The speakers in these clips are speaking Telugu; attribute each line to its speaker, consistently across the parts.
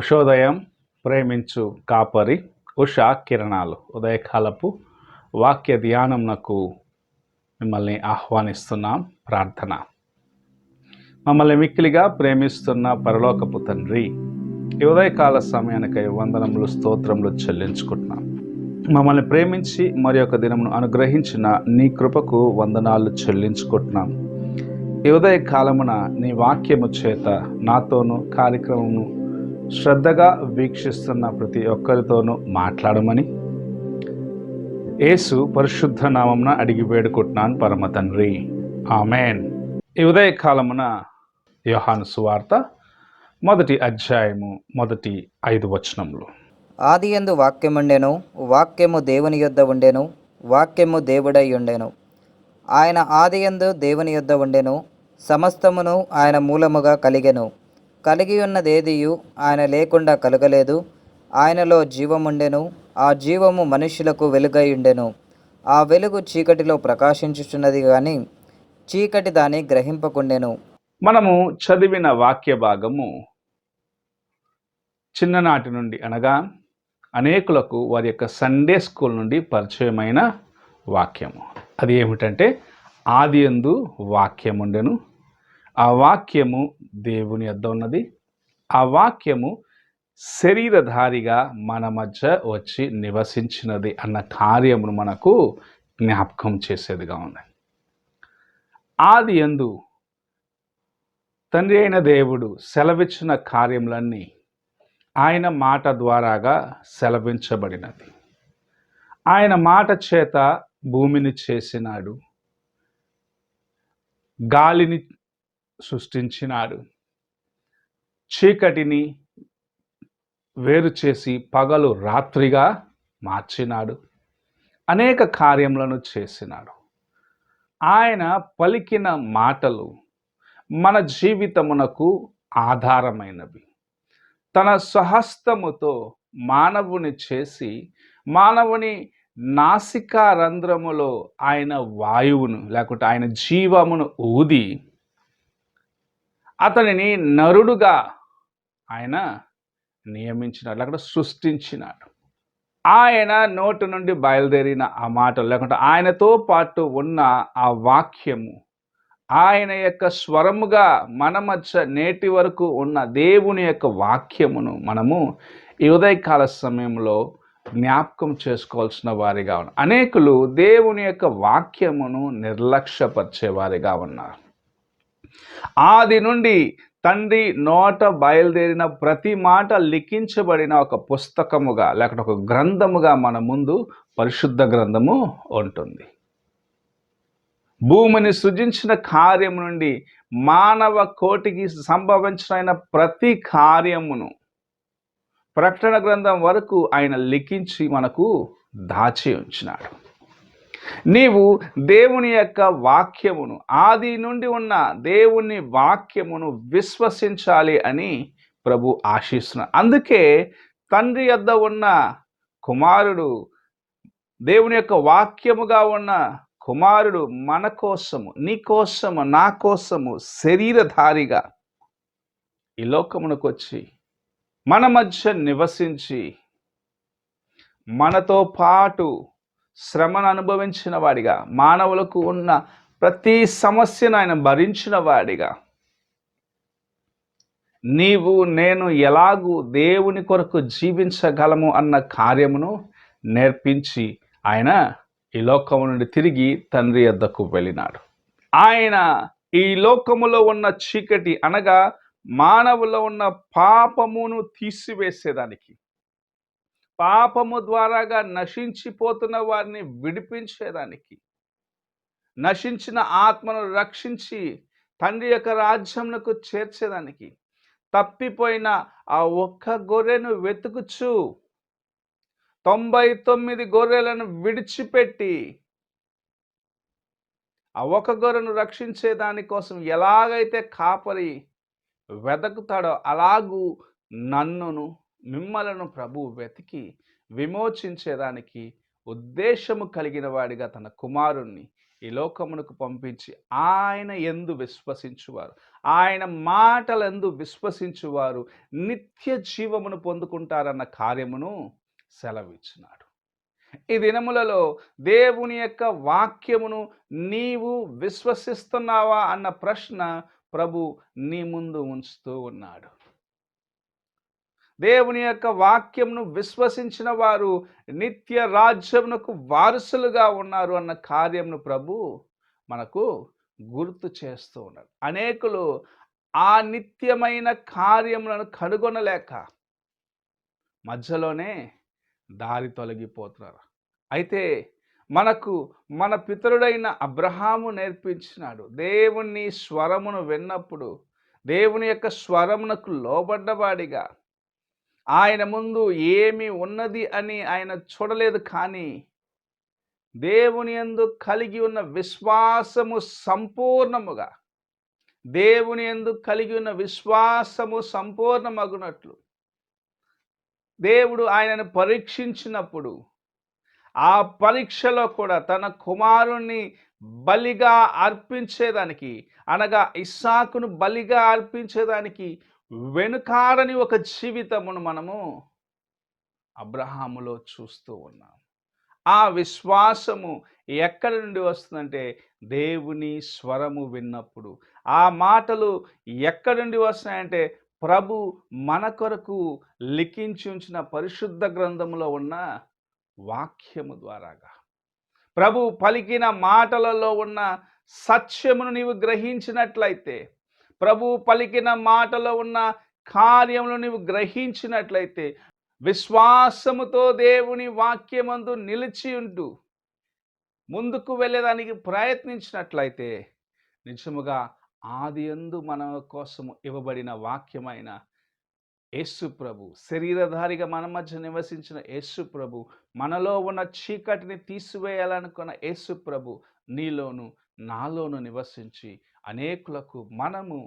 Speaker 1: ఉషోదయం ప్రేమించు కాపరి ఉషా కిరణాలు ఉదయకాలపు వాక్య ధ్యానంనకు మిమ్మల్ని ఆహ్వానిస్తున్నాం. ప్రార్థన. మమ్మల్ని మిక్కిలిగా ప్రేమిస్తున్న పరలోకపు తండ్రి, ఈ ఉదయకాల సమయానికై వందనములు స్తోత్రములు చెల్లించుకుంటున్నాం. మమ్మల్ని ప్రేమించి మరి ఒక దినమును అనుగ్రహించిన నీ కృపకు వందనాలు చెల్లించుకుంటున్నాం. ఈ ఉదయ కాలమున నీ వాక్యము చేత నాతోనూ కార్యక్రమము శ్రద్ధగా వీక్షిస్తున్న ప్రతి ఒక్కరితోనూ మాట్లాడమని యేసు పరిశుద్ధ నామమున అడిగి వేడుకుంటున్నాను పరమ తండ్రి, ఆమెన్. ఈ ఉదయ కాలమున యోహాను సువార్త 1వ అధ్యాయము 5 వచనములు.
Speaker 2: ఆదియందు వాక్యముండెను, వాక్యము దేవుని యొద్ద ఉండెను, వాక్యము దేవుడై ఉండెను. ఆయన ఆదియందు దేవుని యొద్ద ఉండెను, సమస్తమును ఆయన మూలముగా కలిగెను. కలిగి ఉన్నదేదియు ఆయన లేకుండా కలగలేదు. ఆయనలో జీవముండెను, ఆ జీవము మనుష్యులకు వెలుగై ఉండెను. ఆ వెలుగు చీకటిలో ప్రకాశించుచున్నది గాని చీకటి దాన్ని గ్రహింపకుండెను.
Speaker 1: మనము చదివిన వాక్య భాగము చిన్ననాటి నుండి అనగా అనేకులకు వారి యొక్క సండే స్కూల్ నుండి పరిచయమైన వాక్యము. అది ఏమిటంటే, ఆదియందు వాక్యముండెను, ఆ వాక్యము దేవుని యొద్ద ఉన్నది, ఆ వాక్యము శరీరధారిగా మన మధ్య వచ్చి నివసించినది అన్న కార్యమును మనకు జ్ఞాపకం చేసేదిగా ఉంది. ఆదియందు తండ్రి అయిన దేవుడు సెలవిచ్చిన కార్యములన్నీ ఆయన మాట ద్వారాగా సెలవించబడినది. ఆయన మాట చేత భూమిని చేసినాడు, గాలిని సృష్టించినాడు, చీకటిని వేరు చేసి పగలు రాత్రిగా మార్చినాడు, అనేక కార్యములను చేసినాడు. ఆయన పలికిన మాటలు మన జీవితమునకు ఆధారమైనవి. తన స్వహస్తముతో మానవుని చేసి మానవుని నాసికా రంధ్రములో ఆయన వాయువును లేకుంటే ఆయన జీవమును ఊది అతనిని నరుడుగా ఆయన నియమించినాడు, లేకుంటే సృష్టించినాడు. ఆయన నోటి నుండి బయలుదేరిన ఆ మాటలు లేకుంటే ఆయనతో పాటు ఉన్న ఆ వాక్యము ఆయన యొక్క స్వరముగా మన మధ్య నేటి వరకు ఉన్న దేవుని యొక్క వాక్యమును మనము ఈ ఉదయకాల సమయంలో జ్ఞాపకం చేసుకోవాల్సిన వారిగా ఉన్నారు. అనేకులు దేవుని యొక్క వాక్యమును నిర్లక్ష్యపరిచేవారిగా ఉన్నారు. ఆది నుండి తండ్రి నోట బయలుదేరిన ప్రతి మాట లిఖించబడిన ఒక పుస్తకముగా లేకపోతే ఒక గ్రంథముగా మన ముందు పరిశుద్ధ గ్రంథము ఉంటుంది. భూమిని సృజించిన కార్యము నుండి మానవ కోటికి సంభవించిన ప్రతి కార్యమును ప్రకటన గ్రంథం వరకు ఆయన లిఖించి మనకు దాచి ఉంచినాడు. నీవు దేవుని యొక్క వాక్యమును, ఆది నుండి ఉన్న దేవుని వాక్యమును విశ్వసించాలి అని ప్రభు ఆశిస్తున్నాడు. అందుకే తండ్రి యొద్ద ఉన్న కుమారుడు, దేవుని యొక్క వాక్యముగా ఉన్న కుమారుడు మన కోసము, నీ కోసము, నా కోసము శరీరధారిగా ఈ లోకమునకు వచ్చి మన మధ్య నివసించి మనతో పాటు శ్రమను అనుభవించిన వాడిగా, మానవులకు ఉన్న ప్రతి సమస్యను ఆయన భరించిన వాడిగా, నీవు నేను ఎలాగూ దేవుని కొరకు జీవించగలము అన్న కార్యమును నేర్పించి ఆయన ఈ లోకము నుండి తిరిగి తండ్రి యొద్దకు వెళ్ళినాడు. ఆయన ఈ లోకములో ఉన్న చీకటి అనగా మానవులో ఉన్న పాపమును తీసివేసేదానికి, పాపము ద్వారాగా నశించిపోతున్న వారిని విడిపించేదానికి, నశించిన ఆత్మను రక్షించి తండ్రి యొక్క రాజ్యమునకు చేర్చేదానికి, తప్పిపోయిన ఆ ఒక్క గొర్రెను వెతుకుచు 99 గొర్రెలను విడిచిపెట్టి ఆ ఒక గొర్రెను రక్షించే దానికోసం ఎలాగైతే కాపరి వెతుకుతాడో అలాగూ నన్నును మిమ్మలను ప్రభువు వెతికి విమోచించేదానికి ఉద్దేశము కలిగిన వాడిగా తన కుమారుణ్ణి ఈ లోకమునకు పంపించి ఆయన యందు విశ్వసించువారు, ఆయన మాటలందు విశ్వసించువారు నిత్య జీవమును పొందుకుంటారన్న కార్యమును సెలవిచ్చినాడు. ఈ దినములలో దేవుని యొక్క వాక్యమును నీవు విశ్వసిస్తున్నావా అన్న ప్రశ్న ప్రభు నీ ముందు ఉంచుతూ ఉన్నాడు. దేవుని యొక్క వాక్యమును విశ్వసించిన వారు నిత్య రాజ్యమునకు వారసులుగా ఉన్నారు అన్న కార్యమును ప్రభు మనకు గుర్తు చేస్తూ ఉన్నాడు. అనేకులు ఆ నిత్యమైన కార్యములను కనుగొనలేక మధ్యలోనే దారి తొలగిపోతున్నారు. అయితే మనకు మన పితరుడైన అబ్రహాము నేర్పించినాడు, దేవుని స్వరమును విన్నప్పుడు దేవుని యొక్క స్వరమునకు లోబడ్డవాడిగా ఆయన ముందు ఏమి ఉన్నది అని ఆయన చూడలేదు, కానీ దేవుని యందు కలిగి ఉన్న విశ్వాసము సంపూర్ణముగా, దేవుని యందు కలిగి ఉన్న విశ్వాసము సంపూర్ణమగునట్లు దేవుడు ఆయనను పరీక్షించినప్పుడు ఆ పరీక్షలో కూడా తన కుమారుణ్ణి బలిగా అర్పించేదానికి, అనగా ఇస్సాకును బలిగా అర్పించేదానికి వెనుకాడని ఒక జీవితమును మనము అబ్రహాములో చూస్తూ ఉన్నాం. ఆ విశ్వాసము ఎక్కడి నుండి వస్తుందంటే దేవుని స్వరము విన్నప్పుడు. ఆ మాటలు ఎక్కడి నుండి వస్తున్నాయంటే ప్రభు మన కొరకు లిఖించి ఉంచిన పరిశుద్ధ గ్రంథములో ఉన్న వాక్యము ద్వారాగా. ప్రభు పలికిన మాటలలో ఉన్న సత్యమును నీవు గ్రహించినట్లయితే, ప్రభు పలికిన మాటలో ఉన్న కార్యములు నీవు గ్రహించినట్లయితే, విశ్వాసముతో దేవుని వాక్యమందు నిలిచి ఉంటూ ముందుకు వెళ్ళేదానికి ప్రయత్నించినట్లయితే, నిజముగా ఆదియందు మన కోసము ఇవ్వబడిన వాక్యమైన యేసు ప్రభు, శరీరధారిగా మన మధ్య నివసించిన యేసు ప్రభు, మనలో ఉన్న చీకటిని తీసివేయాలనుకున్న యేసు ప్రభు నీలోను నాలోను నివసించి అనేకులకు మనము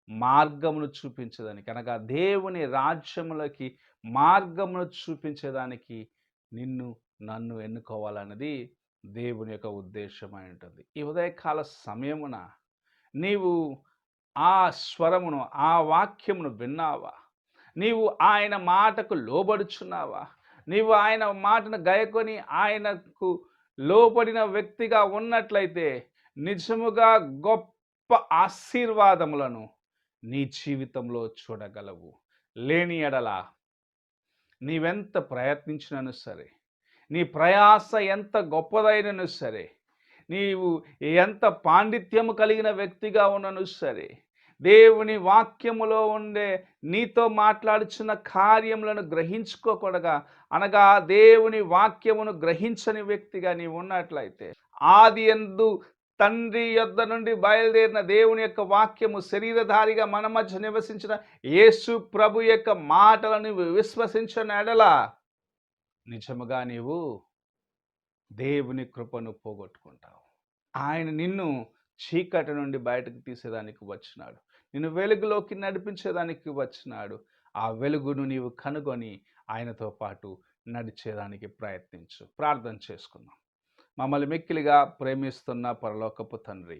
Speaker 1: మార్గమును చూపించేదానికి, అనగా దేవుని రాజ్యములకి మార్గమును చూపించేదానికి నిన్ను నన్ను ఎన్నుకోవాలన్నది దేవుని యొక్క ఉద్దేశమై ఉంటుంది. ఈ ఉదయకాల సమయమున నీవు ఆ స్వరమును, ఆ వాక్యమును విన్నావా? నీవు ఆయన మాటకు లోబడుచున్నావా? నీవు ఆయన మాటను గైకొని ఆయనకు లోబడిన వ్యక్తిగా ఉన్నట్లయితే నిజముగా గొప్ప ఆశీర్వాదములను నీ జీవితంలో చూడగలవు. లేని ఎడల నీవెంత ప్రయత్నించినను సరే, నీ ప్రయాస ఎంత గొప్పదైనను సరే, నీవు ఎంత పాండిత్యము కలిగిన వ్యక్తిగా ఉన్నను సరే, దేవుని వాక్యములో ఉండే నీతో మాట్లాడుచున్న కార్యములను గ్రహించుకోకూడగా, అనగా దేవుని వాక్యమును గ్రహించని వ్యక్తిగా నీవు ఉన్నట్లయితే, ఆది యందు తండ్రి యొద్ద నుండి బయలుదేరిన దేవుని యొక్క వాక్యము శరీరధారిగా మన మధ్య నివసించిన యేసు ప్రభు యొక్క మాటలను విశ్వసించిన ఎడల నిజముగా నీవు దేవుని కృపను పోగొట్టుకుంటావు. ఆయన నిన్ను చీకటి నుండి బయటకు తీసేదానికి వచ్చినాడు, నిన్ను వెలుగులోకి నడిపించేదానికి వచ్చినాడు. ఆ వెలుగును నీవు కనుగొని ఆయనతో పాటు నడిచేదానికి ప్రయత్నించు. ప్రార్థన చేసుకుందాం. మమ్మల్ని మిక్కిలిగా ప్రేమిస్తున్న పరలోకపు తండ్రి,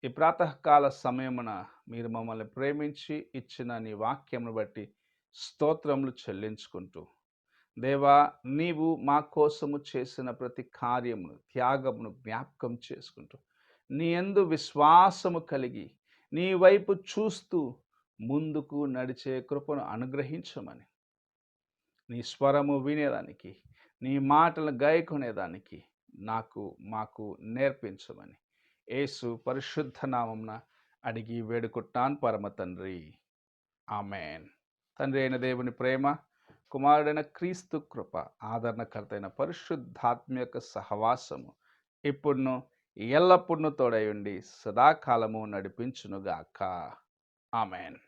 Speaker 1: ఈ ప్రాతకాల సమయమున మీరు మమ్మల్ని ప్రేమించి ఇచ్చిన నీ వాక్యమును బట్టి స్తోత్రములు చెల్లించుకుంటూ, దేవా, నీవు మా కోసము చేసిన ప్రతి కార్యమును, త్యాగమును జ్ఞాపకం చేసుకుంటూ, నీ యందు విశ్వాసము కలిగి నీ వైపు చూస్తూ ముందుకు నడిచే కృపను అనుగ్రహించమని, నీ స్వరము వినేదానికి, నీ మాటలు గాయకునేదానికి మాకు నేర్పించమని యేసు పరిశుద్ధ నామమున అడిగి వేడుకుంటాను పరమ తండ్రి, ఆమెన్. తండ్రి అయిన దేవుని ప్రేమ, కుమారుడైన క్రీస్తు కృప, ఆదరణకర్త అయిన పరిశుద్ధాత్మ యొక్క సహవాసము ఇప్పుడును ఎల్లప్పుడూ తోడై ఉండి సదాకాలము నడిపించునుగాక. ఆమెన్.